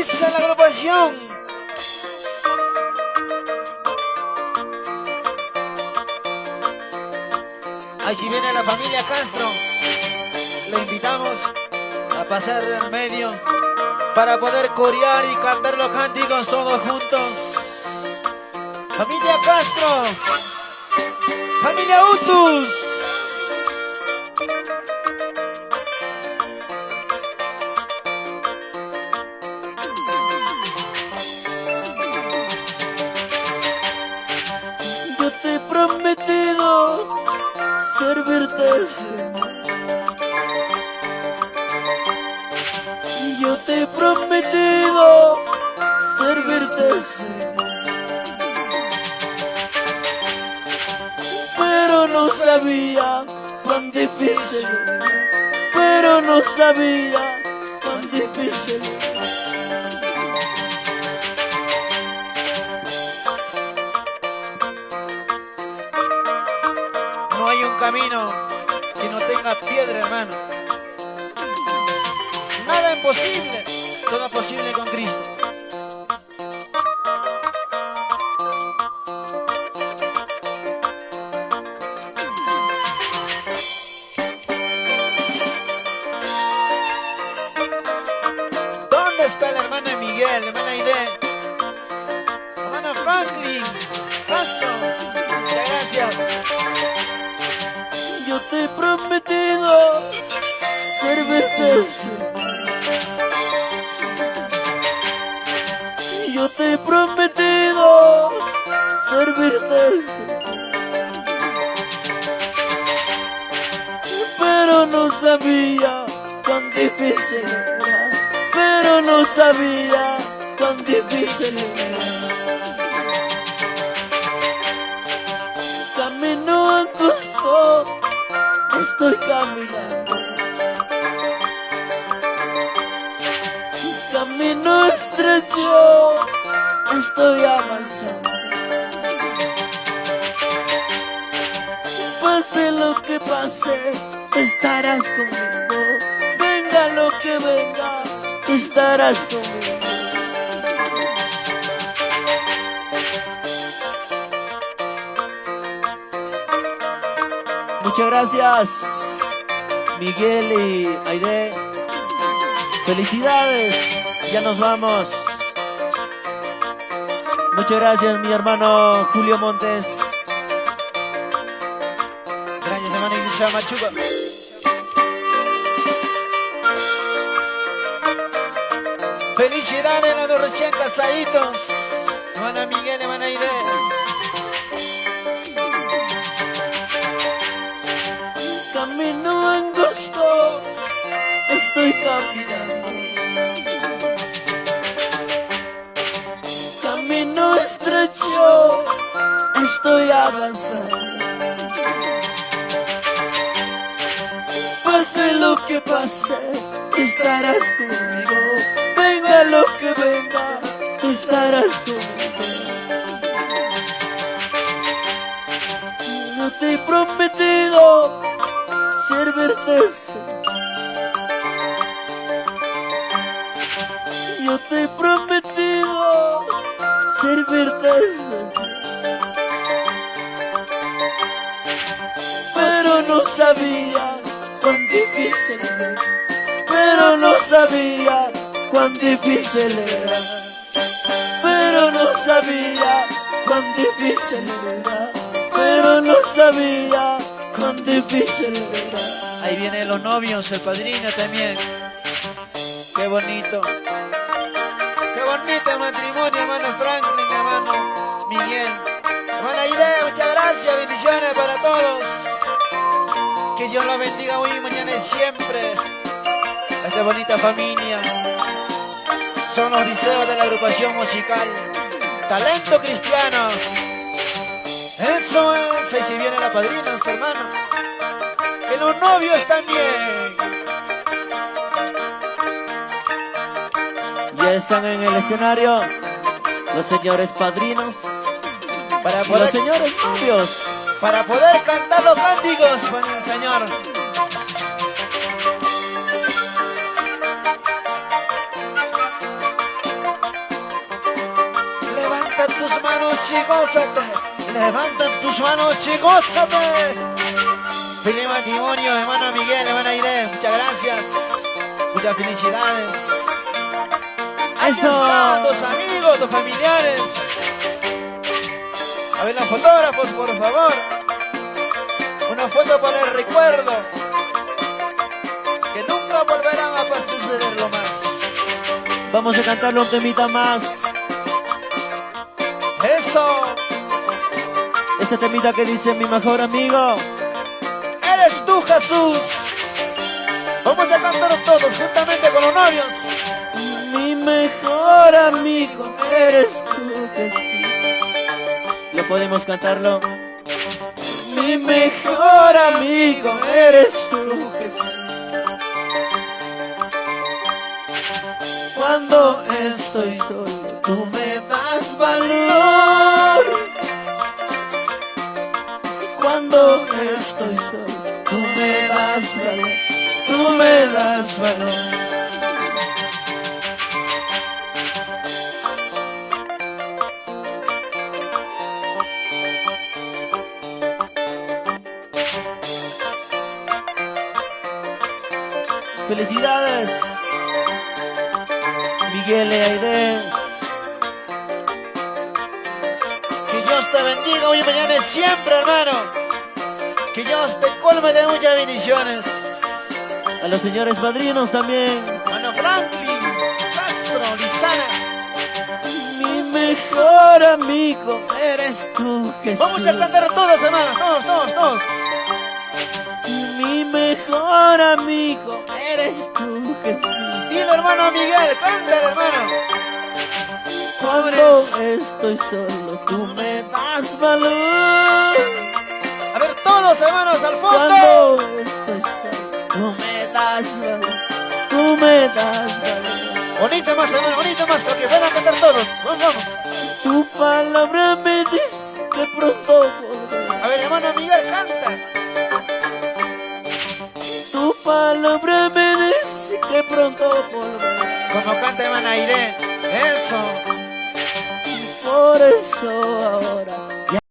dice la agrupación. Ahí si viene la familia Castro, le invitamos a pasar en medio para poder corear y cantar los cánticos todos juntos. Familia Castro, familia Utus. Yo te he prometido servirte, Señor. Yo te he prometido servirte, Señor. Pero no sabía cuán difícil era. Pero no sabía cuán difícil era. No hay un camino que no tenga piedra, hermano. Nada imposible, todo posible con Cristo. ¿Dónde está el hermano Miguel, hermana Aide, hermano Franklin Castro? Muchas gracias. Yo te he prometido servirte, Señor. Yo te he prometido servirte, Señor. Pero no sabía cuán difícil era. Pero no sabía cuán difícil era. Camino angosto estoy caminando. Camino estrecho estoy avanzando. Pase lo que pase, estarás conmigo. Venga lo que venga, estarás conmigo. Muchas gracias, Miguel y Aide. Felicidades, ya nos vamos. Muchas gracias, mi hermano Julio Montes. Gracias, hermano Iglesia Machuca. Felicidades a los recién casaditos, hermana Miguel, hermana Aide. Camino angosto estoy caminando. Camino estrecho estoy avanzando. Pase lo que pase, estarás conmigo. Venga lo que venga, estarás conmigo. Yo te he prometido servirte, Señor. Yo te he prometido servirte, Señor. Pero no sabía cuán difícil era. Pero no sabía cuán difícil era. Pero no sabía cuán difícil era. Pero no sabía cuán difícil era. Ahí vienen los novios, el padrino también. Qué bonito. Qué bonito matrimonio, hermano Franklin, hermano Miguel. Hermana Aide, muchas gracias, bendiciones para todos. Que Dios los bendiga hoy, mañana y siempre. A esta bonita familia. Son los deseos de la agrupación musical Talento Cristiano. Eso es, ahí si viene la padrina, hermano. Que los novios también. Ya están en el escenario los señores padrinos Para y los poder, señores novios. para poder cantar los cánticos con el Señor. y gózate. Levanta tus manos y gózate. Feliz matrimonio, hermano Miguel, hermana Aide. Muchas gracias. Muchas felicidades. Ahí Eso. están tus amigos, tus familiares. A ver los fotógrafos, por favor. Una foto para el recuerdo. Que nunca volverán a sucederlo más. Vamos a cantarle un temita más. Eso. Este temita que dice mi mejor amigo. Eres tú, Jesús. Vamos a cantar todos juntamente con los novios. Mi mejor amigo eres tú, Jesús. ¿Lo podemos cantarlo? Mi mejor amigo eres tú, Jesús. Cuando estoy solo, tú me das valor. Cuando estoy solo, tú me das valor. Tú me das valor. Felicidades, Miguel y Aide. Que Dios te bendiga hoy, mañana y siempre, hermano. Que Dios te colme de muchas bendiciones. A los señores padrinos también. Hermano Franklin, Castro, Lizana. Mi mejor amigo eres tú, Jesús. Vamos a cantar todos, hermanos, todos. Mi mejor amigo eres tú, Jesús. Dilo, hermano Miguel, cántale, hermano. Cuando estoy solo, tú me das valor. A ver, todos, hermanos, al fondo. Cuando estoy solo, tú me das valor. Tú me das valor. Bonito más, hermano, bonito más, porque van a cantar todos. Vamos. Tu palabra me dice que pronto volveré. A ver, hermano Miguel, canta. Tu palabra me dice que pronto volveré. Como canta hermana Aide. Eso. Por eso ahora